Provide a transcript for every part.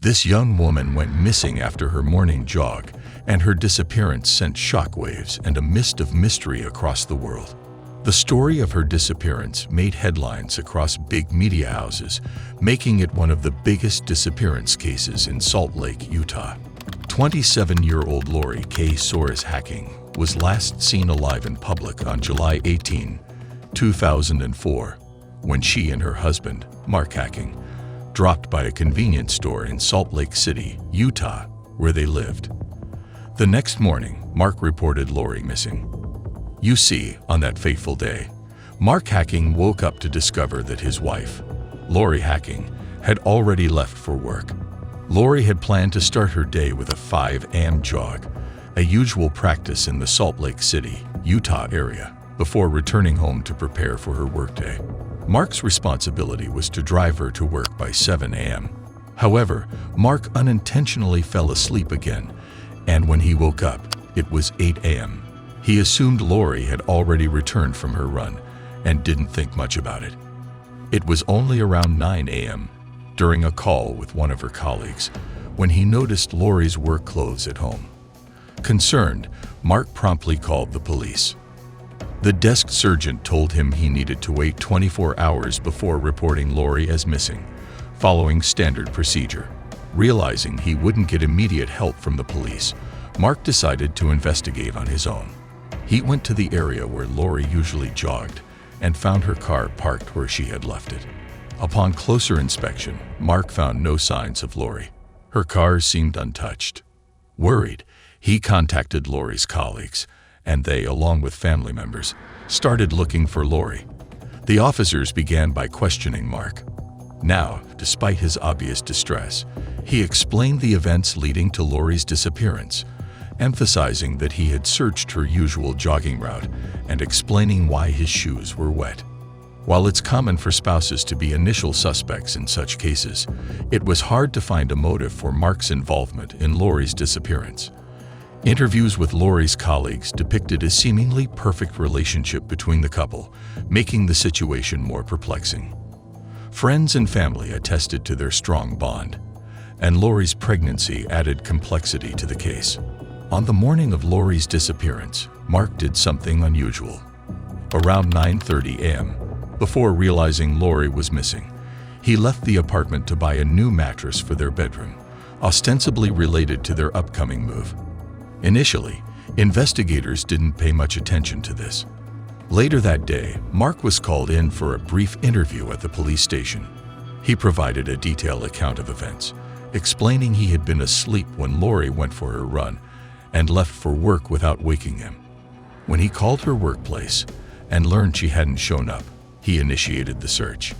This young woman went missing after her morning jog, and her disappearance sent shockwaves and a mist of mystery across the world. The story of her disappearance made headlines across big media houses, making it one of the biggest disappearance cases in Salt Lake, Utah. 27-year-old Lori K. Soares Hacking was last seen alive in public on July 18, 2004, when she and her husband, Mark Hacking, dropped by a convenience store in Salt Lake City, Utah, where they lived. The next morning, Mark reported Lori missing. You see, on that fateful day, Mark Hacking woke up to discover that his wife, Lori Hacking, had already left for work. Lori had planned to start her day with a 5 a.m. jog, a usual practice in the Salt Lake City, Utah area, before returning home to prepare for her workday. Mark's responsibility was to drive her to work by 7 a.m. However, Mark unintentionally fell asleep again, and when he woke up, it was 8 a.m. He assumed Lori had already returned from her run and didn't think much about it. It was only around 9 a.m., during a call with one of her colleagues, when he noticed Lori's work clothes at home. Concerned, Mark promptly called the police. The desk sergeant told him he needed to wait 24 hours before reporting Lori as missing, following standard procedure. Realizing he wouldn't get immediate help from the police, Mark decided to investigate on his own. He went to the area where Lori usually jogged and found her car parked where she had left it. Upon closer inspection, Mark found no signs of Lori. Her car seemed untouched. Worried, he contacted Lori's colleagues, and they, along with family members, started looking for Lori. The officers began by questioning Mark. Now, despite his obvious distress, he explained the events leading to Lori's disappearance, emphasizing that he had searched her usual jogging route and explaining why his shoes were wet. While it's common for spouses to be initial suspects in such cases, it was hard to find a motive for Mark's involvement in Lori's disappearance. Interviews with Lori's colleagues depicted a seemingly perfect relationship between the couple, making the situation more perplexing. Friends and family attested to their strong bond, and Lori's pregnancy added complexity to the case. On the morning of Lori's disappearance, Mark did something unusual. Around 9:30 a.m., before realizing Lori was missing, he left the apartment to buy a new mattress for their bedroom, ostensibly related to their upcoming move. Initially, investigators didn't pay much attention to this. Later that day, Mark was called in for a brief interview at the police station. He provided a detailed account of events, explaining he had been asleep when Lori went for her run and left for work without waking him. When he called her workplace and learned she hadn't shown up, he initiated the search.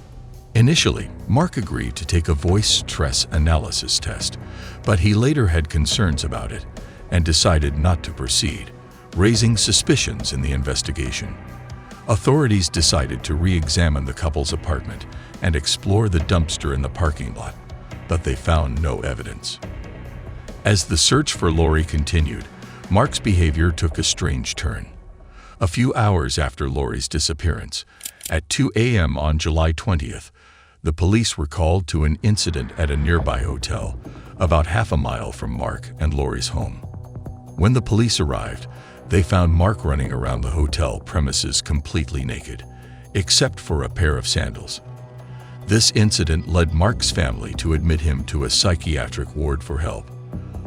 Initially, Mark agreed to take a voice stress analysis test, but he later had concerns about it and decided not to proceed, raising suspicions in the investigation. Authorities decided to re-examine the couple's apartment and explore the dumpster in the parking lot, but they found no evidence. As the search for Lori continued, Mark's behavior took a strange turn. A few hours after Lori's disappearance, at 2 a.m. on July 20th, the police were called to an incident at a nearby hotel, about half a mile from Mark and Lori's home. When the police arrived, they found Mark running around the hotel premises completely naked, except for a pair of sandals. This incident led Mark's family to admit him to a psychiatric ward for help.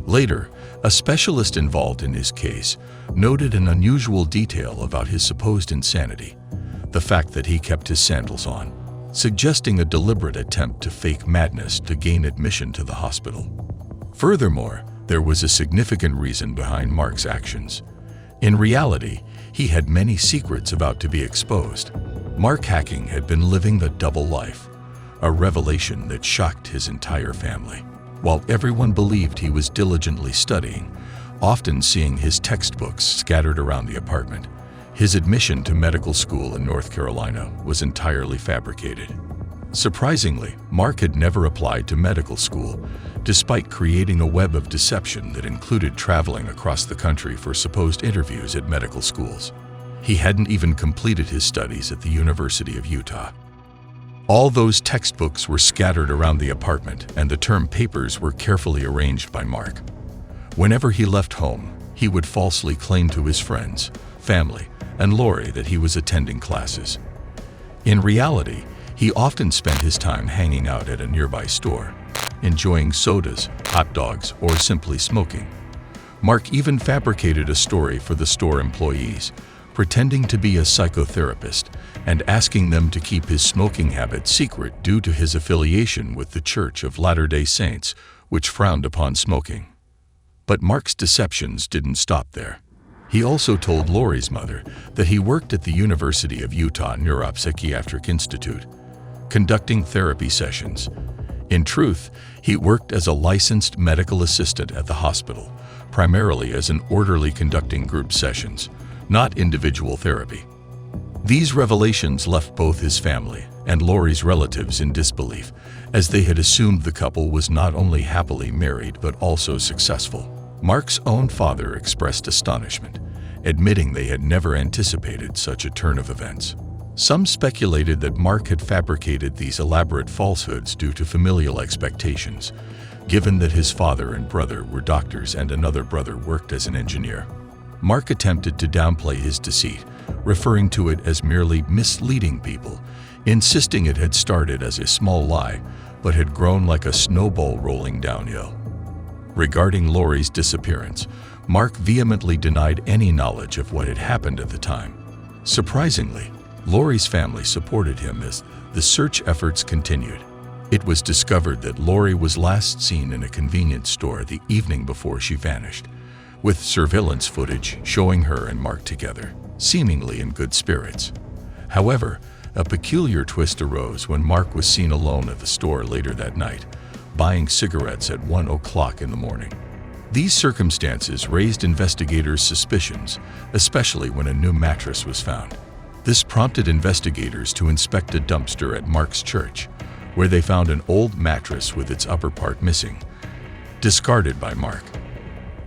Later, a specialist involved in his case noted an unusual detail about his supposed insanity: the fact that he kept his sandals on, suggesting a deliberate attempt to fake madness to gain admission to the hospital. Furthermore, there was a significant reason behind Mark's actions. In reality, he had many secrets about to be exposed. Mark Hacking had been living the double life, a revelation that shocked his entire family. While everyone believed he was diligently studying, often seeing his textbooks scattered around the apartment, his admission to medical school in North Carolina was entirely fabricated. Surprisingly, Mark had never applied to medical school, despite creating a web of deception that included traveling across the country for supposed interviews at medical schools. He hadn't even completed his studies at the University of Utah. All those textbooks were scattered around the apartment, and the term papers were carefully arranged by Mark. Whenever he left home, he would falsely claim to his friends, family, and Lori that he was attending classes. In reality, he often spent his time hanging out at a nearby store, enjoying sodas, hot dogs, or simply smoking. Mark even fabricated a story for the store employees, pretending to be a psychotherapist and asking them to keep his smoking habit secret due to his affiliation with the Church of Latter-day Saints, which frowned upon smoking. But Mark's deceptions didn't stop there. He also told Lori's mother that he worked at the University of Utah Neuropsychiatric Institute, conducting therapy sessions. In truth, he worked as a licensed medical assistant at the hospital, primarily as an orderly conducting group sessions, not individual therapy. These revelations left both his family and Lori's relatives in disbelief, as they had assumed the couple was not only happily married but also successful. Mark's own father expressed astonishment, admitting they had never anticipated such a turn of events. Some speculated that Mark had fabricated these elaborate falsehoods due to familial expectations, given that his father and brother were doctors and another brother worked as an engineer. Mark attempted to downplay his deceit, referring to it as merely misleading people, insisting it had started as a small lie but had grown like a snowball rolling downhill. Regarding Lori's disappearance, Mark vehemently denied any knowledge of what had happened at the time. Surprisingly, Lori's family supported him as the search efforts continued. It was discovered that Lori was last seen in a convenience store the evening before she vanished, with surveillance footage showing her and Mark together, seemingly in good spirits. However, a peculiar twist arose when Mark was seen alone at the store later that night, buying cigarettes at 1 o'clock in the morning. These circumstances raised investigators' suspicions, especially when a new mattress was found. This prompted investigators to inspect a dumpster at Mark's church, where they found an old mattress with its upper part missing, discarded by Mark.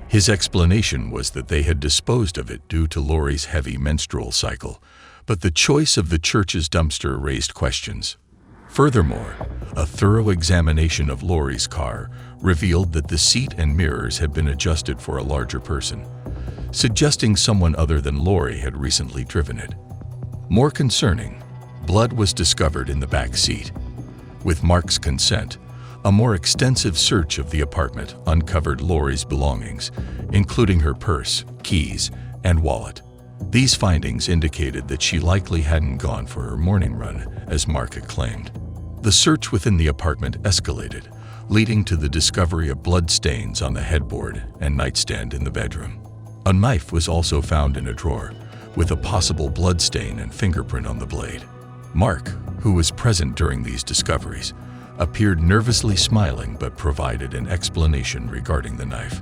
His explanation was that they had disposed of it due to Lori's heavy menstrual cycle, but the choice of the church's dumpster raised questions. Furthermore, a thorough examination of Lori's car revealed that the seat and mirrors had been adjusted for a larger person, suggesting someone other than Lori had recently driven it. More concerning, blood was discovered in the back seat. With Mark's consent, a more extensive search of the apartment uncovered Lori's belongings, including her purse, keys, and wallet. These findings indicated that she likely hadn't gone for her morning run, as Mark had claimed. The search within the apartment escalated, leading to the discovery of blood stains on the headboard and nightstand in the bedroom. A knife was also found in a drawer, with a possible blood stain and fingerprint on the blade. Mark, who was present during these discoveries, appeared nervously smiling but provided an explanation regarding the knife.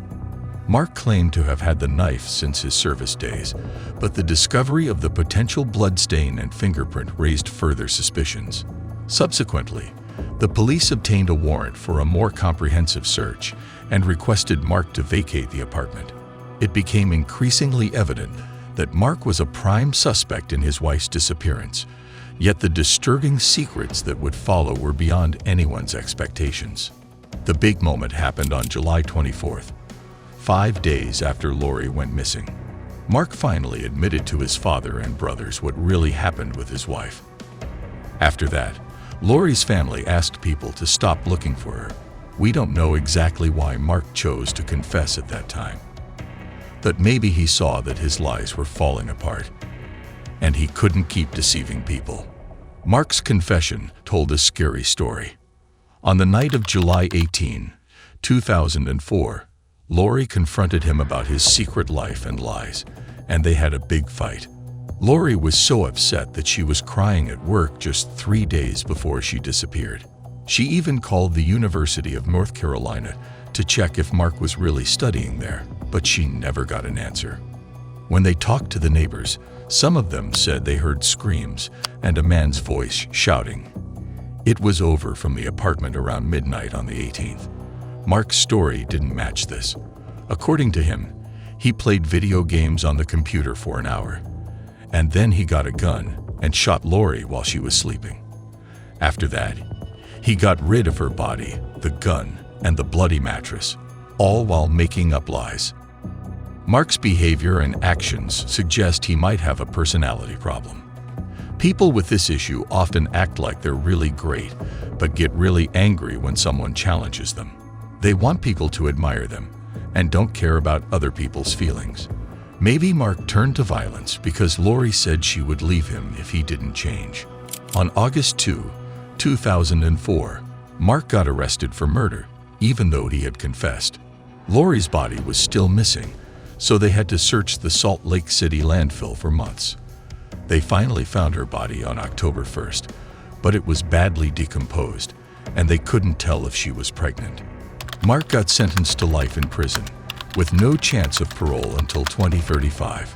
Mark claimed to have had the knife since his service days, but the discovery of the potential blood stain and fingerprint raised further suspicions. Subsequently, the police obtained a warrant for a more comprehensive search and requested Mark to vacate the apartment. It became increasingly evident that Mark was a prime suspect in his wife's disappearance, yet the disturbing secrets that would follow were beyond anyone's expectations. The big moment happened on July 24th, 5 days after Lori went missing. Mark finally admitted to his father and brothers what really happened with his wife. After that, Lori's family asked people to stop looking for her. We don't know exactly why Mark chose to confess at that time, but maybe he saw that his lies were falling apart, and he couldn't keep deceiving people. Mark's confession told a scary story. On the night of July 18, 2004, Lori confronted him about his secret life and lies, and they had a big fight. Lori was so upset that she was crying at work just 3 days before she disappeared. She even called the University of North Carolina to check if Mark was really studying there, but she never got an answer. When they talked to the neighbors, some of them said they heard screams and a man's voice shouting. It was over from the apartment around midnight on the 18th. Mark's story didn't match this. According to him, he played video games on the computer for an hour, and then he got a gun and shot Lori while she was sleeping. After that, he got rid of her body, the gun, and the bloody mattress, all while making up lies. Mark's behavior and actions suggest he might have a personality problem. People with this issue often act like they're really great, but get really angry when someone challenges them. They want people to admire them and don't care about other people's feelings. Maybe Mark turned to violence because Lori said she would leave him if he didn't change. On August 2, 2004, Mark got arrested for murder, even though he had confessed. Lori's body was still missing, so they had to search the Salt Lake City landfill for months. They finally found her body on October 1st, but it was badly decomposed, and they couldn't tell if she was pregnant. Mark got sentenced to life in prison, with no chance of parole until 2035.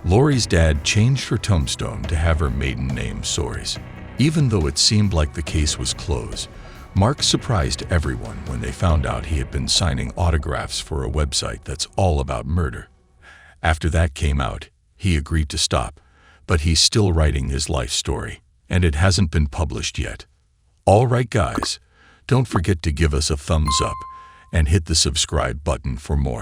Lori's dad changed her tombstone to have her maiden name Soares. Even though it seemed like the case was closed, Mark surprised everyone when they found out he had been signing autographs for a website that's all about murder. After that came out, he agreed to stop, but he's still writing his life story, and it hasn't been published yet. All right, guys, don't forget to give us a thumbs up and hit the subscribe button for more.